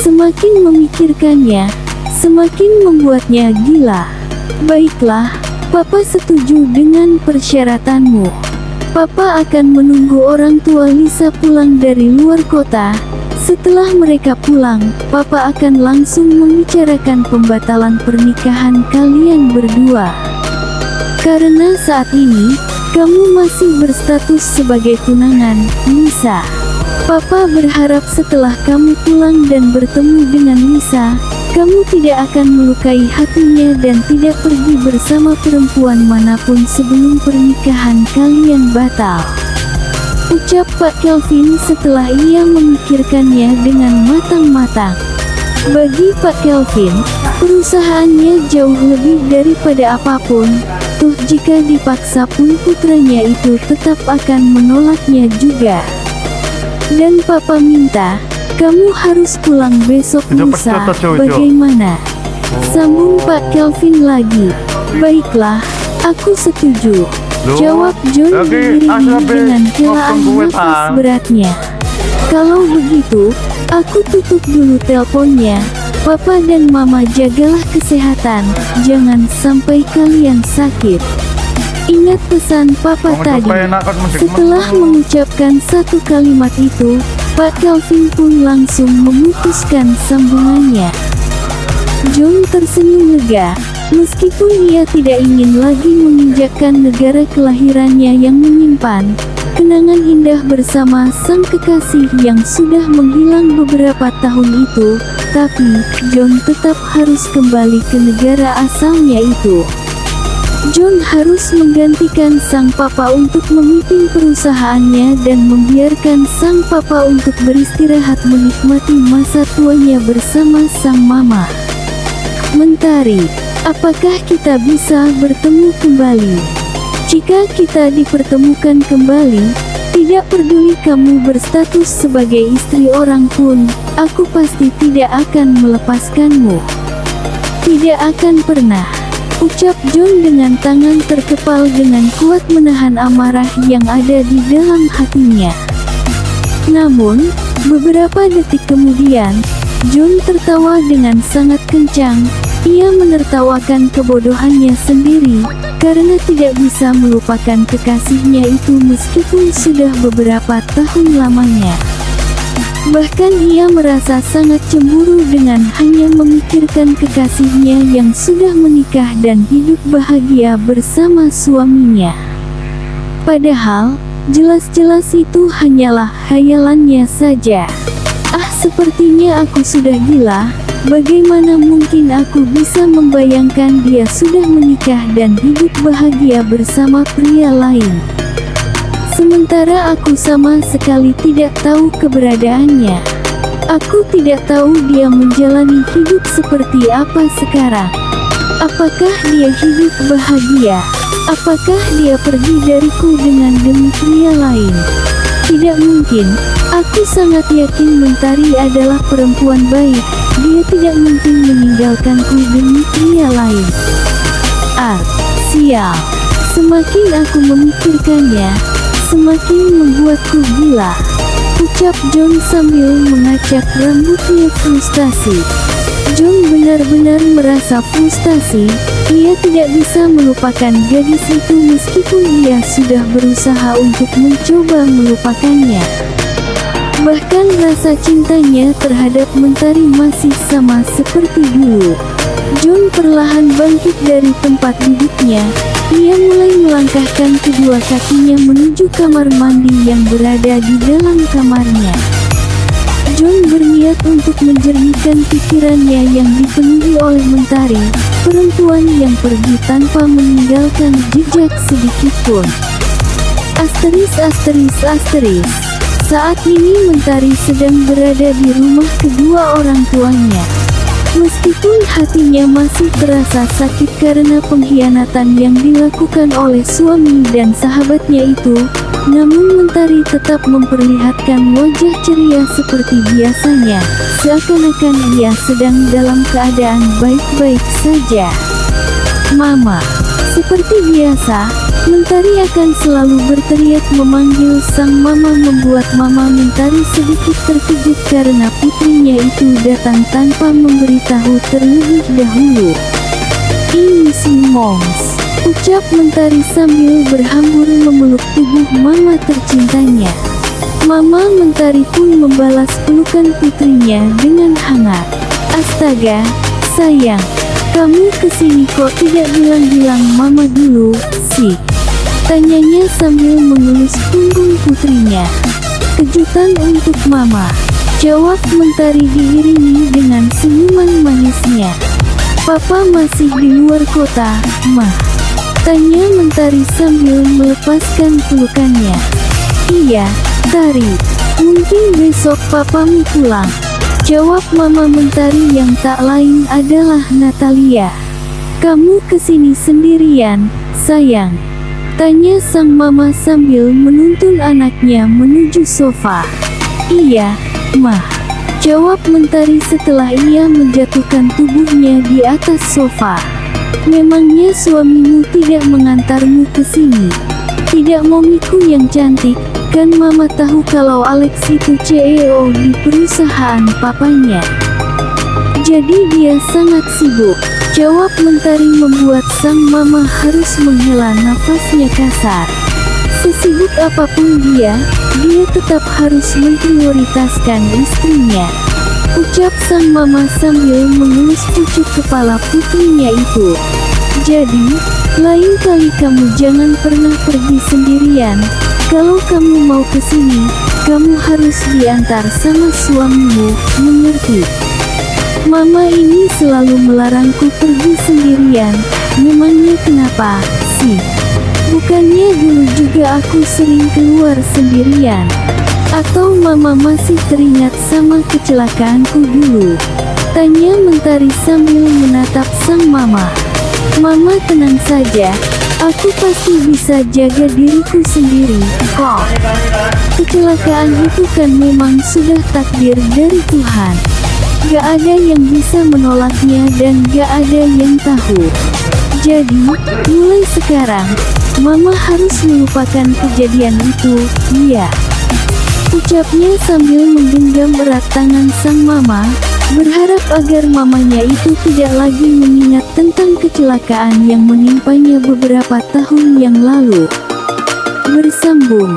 Semakin memikirkannya, semakin membuatnya gila. Baiklah, Papa setuju dengan persyaratanmu. Papa akan menunggu orang tua Lisa pulang dari luar kota. Setelah mereka pulang, Papa akan langsung membicarakan pembatalan pernikahan kalian berdua. Karena saat ini, kamu masih berstatus sebagai tunangan, Lisa. Papa berharap setelah kamu pulang dan bertemu dengan Lisa, kamu tidak akan melukai hatinya dan tidak pergi bersama perempuan manapun sebelum pernikahan kalian batal. Ucap Pak Kelvin setelah ia memikirkannya dengan matang-matang. Bagi Pak Kelvin, perusahaannya jauh lebih daripada apapun. Toh jika dipaksa pun putranya itu tetap akan menolaknya juga. Dan Papa minta, kamu harus pulang besok lusa, bagaimana? Sambung Pak Kelvin lagi. Baiklah, aku setuju. Jawab John diiringi dengan helaan nafas beratnya. Kalau begitu, aku tutup dulu teleponnya. Papa dan Mama jagalah kesehatan, jangan sampai kalian sakit. Ingat pesan Papa tadi. Setelah mengucapkan satu kalimat itu, Pak Kelvin pun langsung memutuskan sambungannya. John tersenyum lega, meskipun ia tidak ingin lagi menginjakkan negara kelahirannya yang menyimpan kenangan indah bersama sang kekasih yang sudah menghilang beberapa tahun itu, tapi John tetap harus kembali ke negara asalnya itu. John harus menggantikan sang papa untuk memimpin perusahaannya dan membiarkan sang papa untuk beristirahat menikmati masa tuanya bersama sang mama. Mentari, apakah kita bisa bertemu kembali? Jika kita dipertemukan kembali, tidak peduli kamu berstatus sebagai istri orang pun, aku pasti tidak akan melepaskanmu. Tidak akan pernah. Ucap John dengan tangan terkepal dengan kuat menahan amarah yang ada di dalam hatinya. Namun, beberapa detik kemudian, John tertawa dengan sangat kencang. Ia menertawakan kebodohannya sendiri, karena tidak bisa melupakan kekasihnya itu meskipun sudah beberapa tahun lamanya. Bahkan ia merasa sangat cemburu dengan hanya memikirkan kekasihnya yang sudah menikah dan hidup bahagia bersama suaminya. Padahal, jelas-jelas itu hanyalah khayalannya saja. Ah, sepertinya aku sudah gila. Bagaimana mungkin aku bisa membayangkan dia sudah menikah dan hidup bahagia bersama pria lain? Sementara aku sama sekali tidak tahu keberadaannya. Aku tidak tahu dia menjalani hidup seperti apa sekarang. Apakah dia hidup bahagia? Apakah dia pergi dariku dengan demi pria lain? Tidak mungkin. Aku sangat yakin Mentari adalah perempuan baik. Dia tidak mungkin meninggalkanku demi pria lain. Sial. Semakin aku memikirkannya, semakin membuatku gila. Ucap John sambil mengacak rambutnya frustasi. John benar-benar merasa frustasi. Ia tidak bisa melupakan gadis itu meskipun ia sudah berusaha untuk mencoba melupakannya. Bahkan rasa cintanya terhadap Mentari masih sama seperti dulu. John perlahan bangkit dari tempat duduknya. Ia mulai melangkahkan kedua kakinya menuju kamar mandi yang berada di dalam kamarnya. John berniat untuk menjernihkan pikirannya yang dipenuhi oleh Mentari, perempuan yang pergi tanpa meninggalkan jejak sedikitpun. *****. Saat ini Mentari sedang berada di rumah kedua orang tuanya. Meskipun hatinya masih terasa sakit karena pengkhianatan yang dilakukan oleh suami dan sahabatnya itu, namun Mentari tetap memperlihatkan wajah ceria seperti biasanya, seakan-akan ia sedang dalam keadaan baik-baik saja. Mama, seperti biasa, Mentari akan selalu berteriak memanggil sang mama, membuat Mama Mentari sedikit terkejut karena putrinya itu datang tanpa memberitahu terlebih dahulu. "Ini si Moms," ucap Mentari sambil berhambur memeluk tubuh mama tercintanya. Mama Mentari pun membalas pelukan putrinya dengan hangat. "Astaga, sayang, kamu kesini kok tidak bilang-bilang mama dulu sih?" tanyanya sambil mengelus punggung putrinya. "Kejutan untuk mama," jawab Mentari diiringi dengan senyuman manisnya. "Papa masih di luar kota, Mah?" tanya Mentari sambil melepaskan pelukannya. "Iya, Tari, mungkin besok papamu pulang," jawab Mama Mentari yang tak lain adalah Natalia. "Kamu kesini sendirian, sayang?" tanya sang mama sambil menuntun anaknya menuju sofa. "Iya, Mah," jawab Mentari setelah ia menjatuhkan tubuhnya di atas sofa. "Memangnya suamimu tidak mengantarmu ke sini? Tidak, momiku yang cantik, kan mama tahu kalau Alex itu CEO di perusahaan papanya. Jadi dia sangat sibuk," jawab Mentari membuat sang mama harus menghela nafasnya kasar. Sesibuk apapun dia tetap harus memprioritaskan istrinya, ucap sang mama sambil mengelus pucuk kepala putrinya itu. "Jadi, lain kali kamu jangan pernah pergi sendirian. Kalau kamu mau kesini, kamu harus diantar sama suamimu, mengerti? Mama ini selalu melarangku pergi sendirian, memangnya kenapa sih? Bukannya dulu juga aku sering keluar sendirian? Atau mama masih teringat sama kecelakaanku dulu?" tanya Mentari sambil menatap sang mama. "Mama tenang saja, aku pasti bisa jaga diriku sendiri kok. Kecelakaan itu kan memang sudah takdir dari Tuhan. Gak ada yang bisa menolaknya dan gak ada yang tahu. Jadi, mulai sekarang, Mama harus melupakan kejadian itu, ya," ucapnya sambil menggenggam erat tangan sang mama, berharap agar mamanya itu tidak lagi mengingat tentang kecelakaan yang menimpanya beberapa tahun yang lalu. Bersambung.